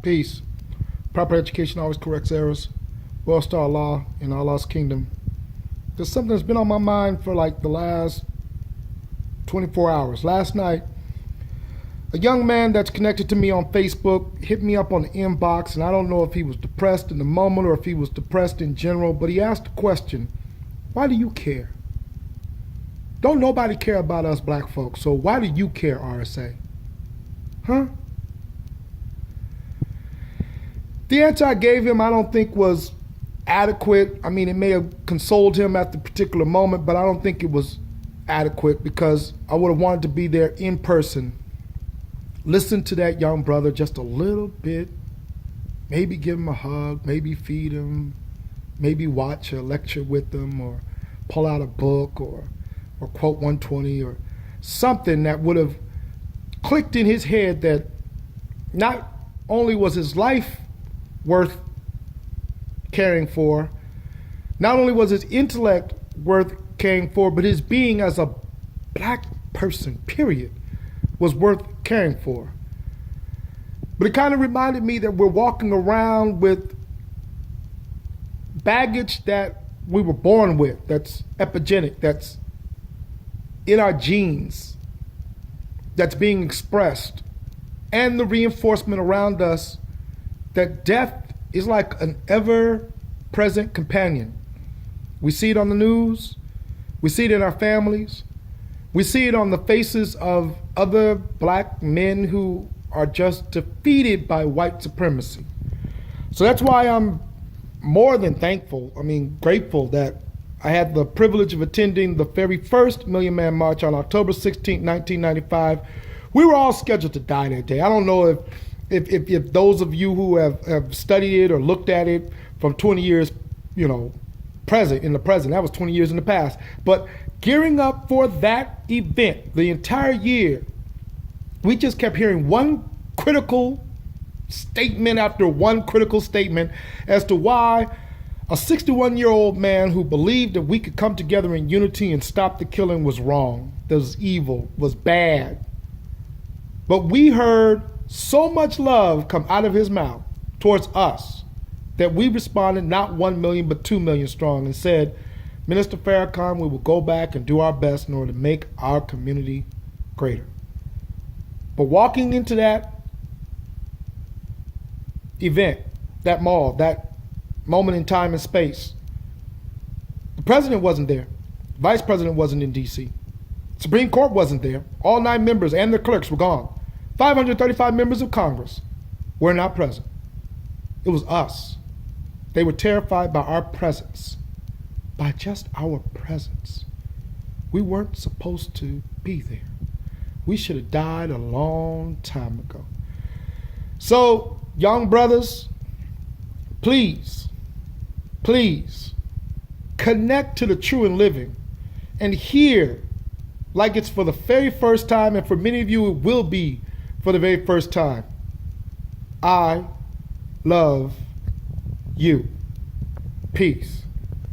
Peace. Proper education always corrects errors. Well star Allah in Allah's kingdom. There's something that's been on my mind for like the last 24 hours. Last night, a young man that's connected to me on Facebook hit me up on the inbox, and I don't know if he was depressed in the moment or if he was depressed in general, but he asked the question, why do you care? Don't nobody care about us black folks, so why do you care, RSA? Huh? The answer I gave him I don't think was adequate. I mean, it may have consoled him at the particular moment, but I don't think it was adequate because I would have wanted to be there in person. Listen to that young brother just a little bit. Maybe give him a hug, maybe feed him, maybe watch a lecture with him or pull out a book or quote 120 or something that would have clicked in his head that not only was his life worth caring for, not only was his intellect worth caring for, but his being as a black person, period, was worth caring for. But it kind of reminded me that we're walking around with baggage that we were born with, that's epigenic, that's in our genes, that's being expressed, and the reinforcement around us that death is like an ever-present companion. We see it on the news, we see it in our families, we see it on the faces of other black men who are just defeated by white supremacy. So that's why I'm more than thankful, grateful that I had the privilege of attending the very first Million Man March on October 16, 1995. We were all scheduled to die that day. I don't know if those of you who have studied it or looked at it from 20 years, in the present, that was 20 years in the past. But gearing up for that event, the entire year, we just kept hearing one critical statement after one critical statement as to why a 61-year-old man who believed that we could come together in unity and stop the killing was wrong, that was evil, was bad. But we heard so much love come out of his mouth towards us that we responded not 1 million but 2 million strong and said, Minister Farrakhan, we will go back and do our best in order to make our community greater. But walking into that event, that mall, that moment in time and space, the president wasn't there. The vice president wasn't in D.C. Supreme Court wasn't there. All 9 members and their clerks were gone. 535 members of Congress were not present. It was us. They were terrified by our presence, by just our presence. We weren't supposed to be there. We should have died a long time ago. So, young brothers, please connect to the true and living and hear, like it's for the very first time, and for many of you it will be for the very first time, I love you. Peace.